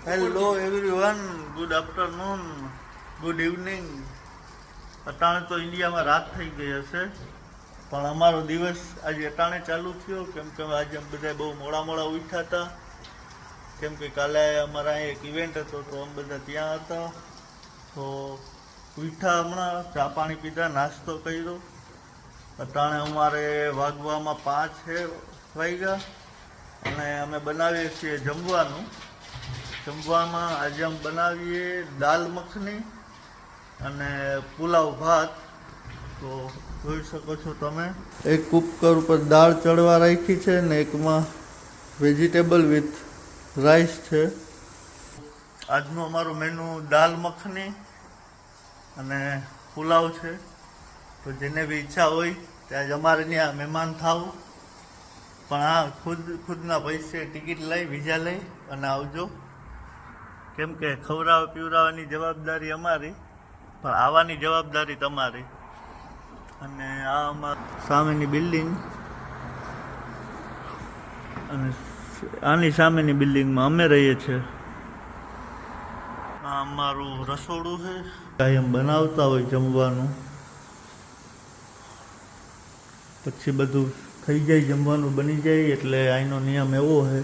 Hello everyone, good afternoon, good evening. અટાણે તો ઇન્ડિયામાં રાત થઈ ગઈ હશે, પણ અમારો દિવસ આજે અટાણે ચાલુ થયો કેમ કે આજે અમે બધા બહુ મોડા ઉઠ્યા હતા. કેમ કે કાલે અમારા અહીં એક ઇવેન્ટ હતો તો અમે બધા ત્યાં હતા. તો ઉઠ્યા, હમણાં ચા પાણી પીધા, નાસ્તો કર્યો. અટાણે અમારે વાગવામાં 5 વાગ્યા અને અમે બનાવીએ છીએ જમવાનું. જમવામાં આજે અમે બનાવીએ દાલ મખની અને પુલાવ ભાત. તો જોઈ શકો છો તમે, એક કુકર ઉપર દાળ ચડવા રાખી છે ને એકમાં વેજીટેબલ વિથ રાઈસ છે. આજનું અમારું મેનુ દાલ મખની અને પુલાવ છે. તો જેને બી ઈચ્છા હોય ત્યાં અમારે ત્યાં મહેમાન થાવું, પણ હા ખુદના પૈસે ટિકિટ લઈ, વિઝા લઈ અને આવજો. કેમ કે ખવડાવવા પીવડાવવાની જવાબદારી અમારી, પણ આવવાની જવાબદારી તમારી. અને આ અમારી સામેની બિલ્ડિંગ અને આની સામેની બિલ્ડિંગમાં અમે રહીએ છીએ. આ અમારું રસોડું છે, કાંઈ એમ બનાવતા હોય જમવાનું, પછી બધું થઈ જાય, જમવાનું બની જાય. એટલે અહીંનો નિયમ એવો છે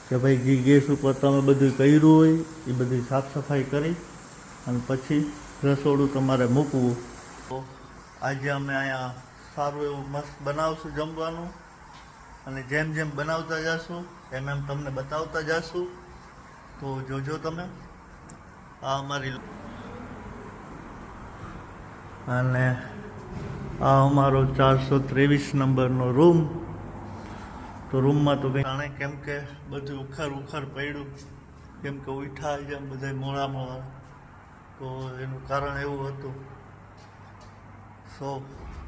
કે ભાઈ જે ગેસ ઉપર તમે બધું કર્યું હોય એ બધી સાફ સફાઈ કરી અને પછી રસોડું તમારે મૂકવું. તો આજે અમે અહીંયા સારું એવું મસ્ત બનાવશું જમવાનું, અને જેમ જેમ બનાવતા જશું એમ એમ તમને બતાવતા જશું. તો જોજો તમે. આ અમારી અને આ અમારો 423 નંબરનો રૂમ. તો રૂમમાં તો કંઈ જાણે, કેમ કે બધું ઉખર પડ્યું, કેમ કે ઉઠા જ એમ બધા મોડા. તો એનું કારણ એવું હતું. સો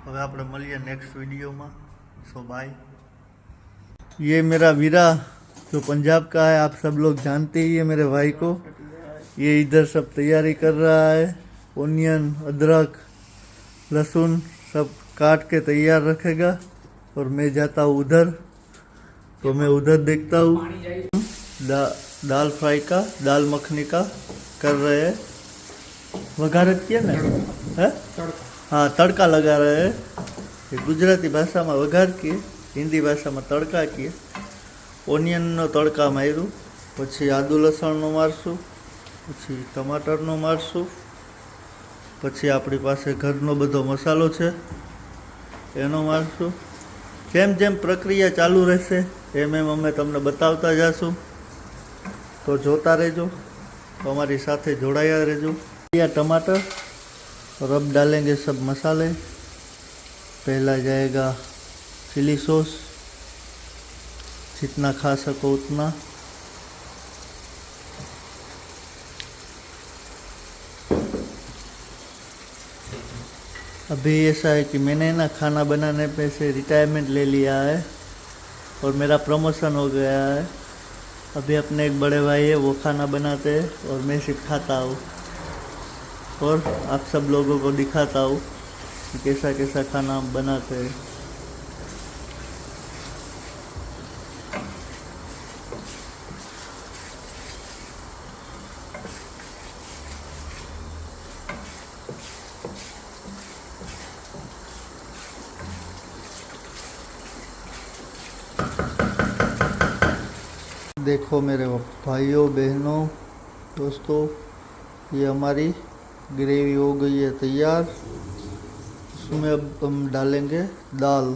હવે આપણે મળીએ નેક્સ્ટ वीडियो में. सो बाय. ये मेरा वीरा जो पंजाब का है, आप सब लोग जानते ही है मेरे भाई को. ये इधर सब तैयारी कर रहा है, ओनियन, अदरक, लहसुन सब काट के तैयार रखेगा और मैं जाता हूँ उधर. तो मैं उधर देखता हूँ दाल फ्राई का, दाल मखनी का कर रहे हैं. वघार किया ना है, हाँ तड़का लगा रहे हैं. गुजराती भाषा में वघार किए, हिंदी भाषा में तड़का किए. ઓનિયનનો તડકા માર્યું, પછી આદુ લસણનો મારશું, પછી ટમાટરનો મારશું, પછી આપણી પાસે ઘરનો બધો મસાલો છે એનો મારશું. જેમ જેમ પ્રક્રિયા ચાલુ રહેશે એમ એમ અમે તમને બતાવતા જશું. તો જોતા રહેજો, તો અમારી સાથે જોડાયા રહેજો. ये टमाटर और अब डालेंगे सब मसाले. पहला जाएगा चिली सॉस, जितना खा सको उतना. अभी ऐसा है कि मैंने ना खाना बनाने पे से रिटायरमेंट ले लिया है और मेरा प्रमोशन हो गया है. अभी अपने एक बड़े भाई है, वो खाना बनाते हैं और मैं सिर्फ खाता हूँ और आप सब लोगों को दिखाता हूँ कि कैसा कैसा खाना हम बनाते हैं. देखो मेरे भाइयों बहनों दोस्तों, ये हमारी ग्रेवी हो गई है तैयार. इसमें अब हम डालेंगे दाल.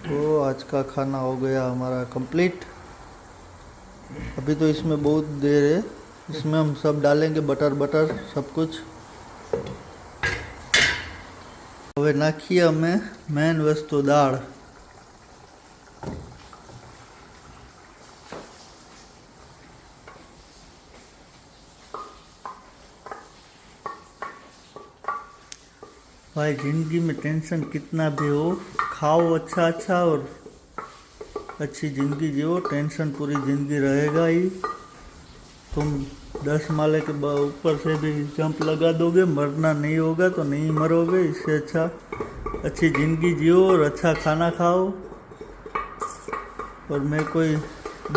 तो आज का खाना हो गया हमारा कंप्लीट. अभी तो इसमें बहुत देर है, इसमें हम सब डालेंगे बटर सब कुछ. હવે નાખીએ અમે મેન વસ્તુ દાળ. भाई ज़िंदगी में टेंशन कितना भी हो, खाओ अच्छा और अच्छी ज़िंदगी जियो. टेंशन पूरी ज़िंदगी रहेगा ही. तुम 10 माले के ऊपर से भी जंप लगा दोगे, मरना नहीं होगा तो नहीं मरोगे. इससे अच्छा अच्छी ज़िंदगी जियो और अच्छा खाना खाओ. और मैं कोई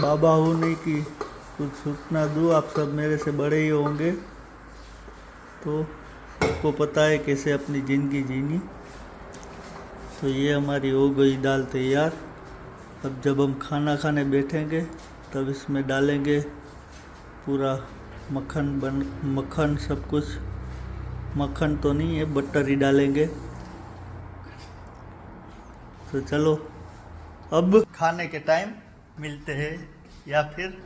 बाबा हूँ नहीं कि कुछ सूचना दूँ। आप सब मेरे से बड़े ही होंगे, तो सबको पता है कैसे अपनी ज़िंदगी जीनी। तो ये हमारी हो गई दाल तैयार। अब जब हम खाना खाने बैठेंगे तब इसमें डालेंगे पूरा मक्खन सब कुछ। मक्खन तो नहीं है, बटर ही डालेंगे। तो चलो अब खाने के टाइम मिलते हैं, या फिर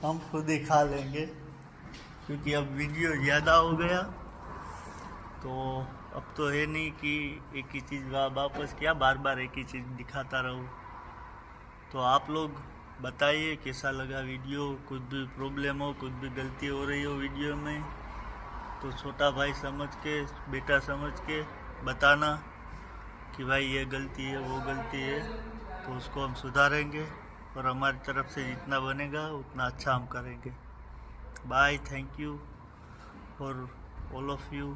हम खुद ही खा लेंगे, क्योंकि अब वीडियो ज़्यादा हो गया। तो अब तो है नहीं कि एक ही चीज़ वापस क्या बार बार एक ही चीज़ दिखाता रहूँ। तो आप लोग बताइए कैसा लगा वीडियो। कुछ भी प्रॉब्लम हो, कुछ भी गलती हो रही हो वीडियो में, तो छोटा भाई समझ के, बेटा समझ के बताना कि भाई ये गलती है, वो गलती है। तो उसको हम सुधारेंगे और हमारी तरफ से जितना बनेगा उतना अच्छा हम करेंगे। Bye, thank you for all of you.